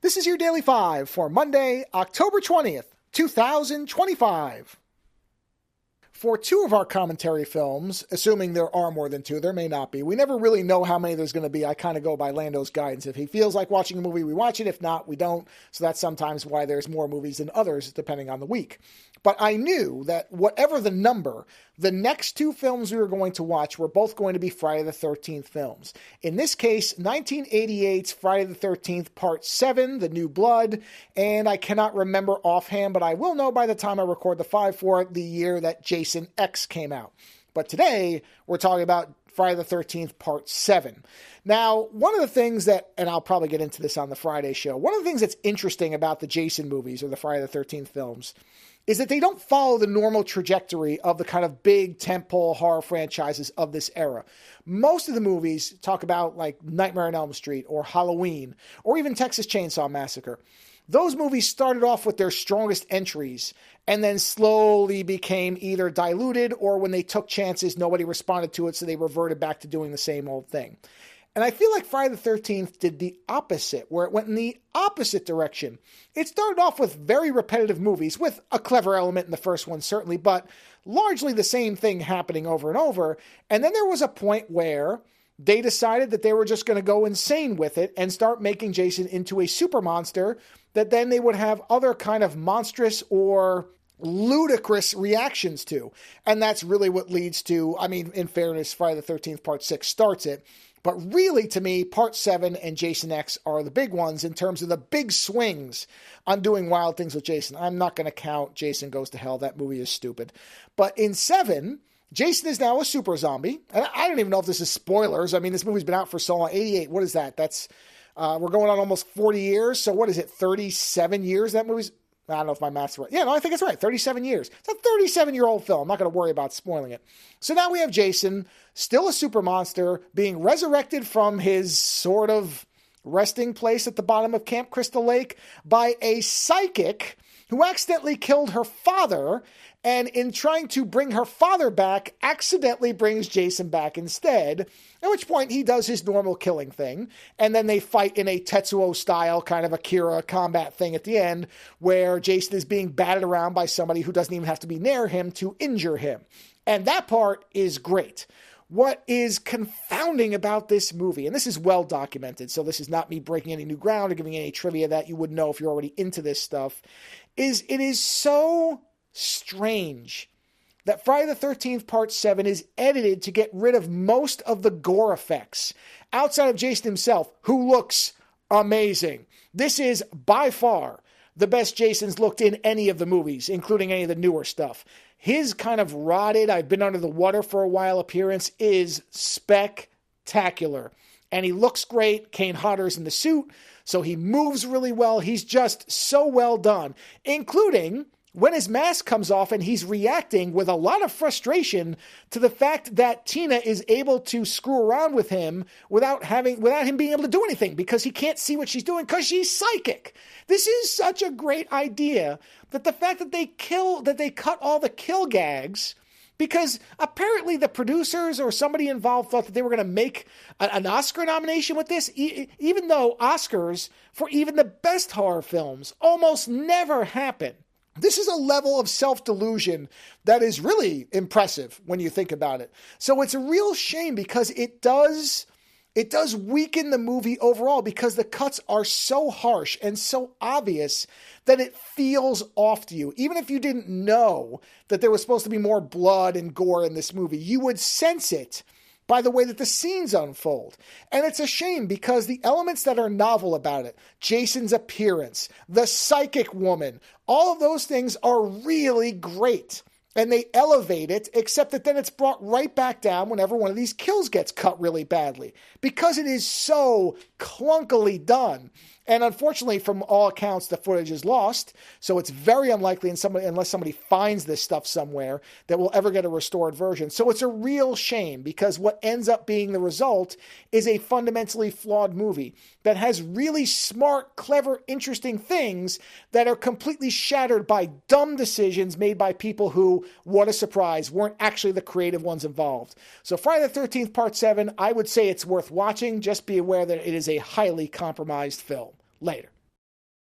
This is your Daily 5 for Monday, October 20th, 2025. For two of our commentary films, assuming there are more than two, there may not be. We never really know how many there's going to be. I kind of go by Lando's guidance. If he feels like watching a movie, we watch it. If not, we don't. So that's sometimes why there's more movies than others, depending on the week. But I knew that whatever the number, the next two films we were going to watch were both going to be Friday the 13th films. In this case, 1988's Friday the 13th Part 7, The New Blood, and I cannot remember offhand, but I will know by the time I record the 5 for it, the year that Jason X came out. But today, we're talking about Friday the 13th Part 7. Now, one of the things that, and I'll probably get into this on the Friday show, one of the things that's interesting about the Jason movies, or the Friday the 13th films, is that they don't follow the normal trajectory of the kind of big tentpole horror franchises of this era. Most of the movies talk about like Nightmare on Elm Street or Halloween or even Texas Chainsaw Massacre. Those movies started off with their strongest entries and then slowly became either diluted or when they took chances, nobody responded to it, so they reverted back to doing the same old thing. And I feel like Friday the 13th did the opposite, where it went in the opposite direction. It started off with very repetitive movies, with a clever element in the first one, certainly, but largely the same thing happening over and over. And then there was a point where they decided that they were just going to go insane with it and start making Jason into a super monster that then they would have other kind of monstrous or ludicrous reactions to. And that's really what leads to, I mean, in fairness, Friday the 13th Part 6 starts it. But really, to me, Part 7 and Jason X are the big ones in terms of the big swings on doing wild things with Jason. I'm not going to count Jason Goes to Hell. That movie is stupid. But in 7, Jason is now a super zombie. And I don't even know if this is spoilers. I mean, this movie's been out for so long. 88, what is that? That's, we're going on almost 40 years. So what is it, 37 years that movie's? I don't know if my math's right. Yeah, no, I think it's right. 37 years. It's a 37-year-old film. I'm not going to worry about spoiling it. So now we have Jason, still a super monster, being resurrected from his sort of resting place at the bottom of Camp Crystal Lake by a psychic who accidentally killed her father, and in trying to bring her father back, accidentally brings Jason back instead, at which point he does his normal killing thing, and then they fight in a Tetsuo-style kind of Akira combat thing at the end, where Jason is being batted around by somebody who doesn't even have to be near him to injure him. And that part is great. What is confounding about this movie, and this is well documented, so this is not me breaking any new ground or giving any trivia that you would know if you're already into this stuff, is it is so strange that Friday the 13th Part 7 is edited to get rid of most of the gore effects outside of Jason himself, who looks amazing. This is by far the best Jason's looked in any of the movies, including any of the newer stuff. His kind of rotted, I've been under the water for a while appearance is spectacular. And he looks great. Kane Hodder's in the suit, so he moves really well. He's just so well done, including when his mask comes off and he's reacting with a lot of frustration to the fact that Tina is able to screw around with him without him being able to do anything because he can't see what she's doing because she's psychic. This is such a great idea that the fact that they cut all the kill gags, because apparently the producers or somebody involved thought that they were going to make an Oscar nomination with this, even though Oscars for even the best horror films almost never happen. This is a level of self-delusion that is really impressive when you think about it. So it's a real shame because it does weaken the movie overall because the cuts are so harsh and so obvious that it feels off to you. Even if you didn't know that there was supposed to be more blood and gore in this movie, you would sense it by the way that the scenes unfold. And it's a shame because the elements that are novel about it, Jason's appearance, the psychic woman, all of those things are really great. And they elevate it, except that then it's brought right back down whenever one of these kills gets cut really badly. Because it is so clunkily done. And unfortunately, from all accounts, the footage is lost. So it's very unlikely, unless somebody finds this stuff somewhere, that we'll ever get a restored version. So it's a real shame because what ends up being the result is a fundamentally flawed movie that has really smart, clever, interesting things that are completely shattered by dumb decisions made by people who, what a surprise, weren't actually the creative ones involved. So Friday the 13th Part 7, I would say it's worth watching. Just be aware that it is a highly compromised film. Later.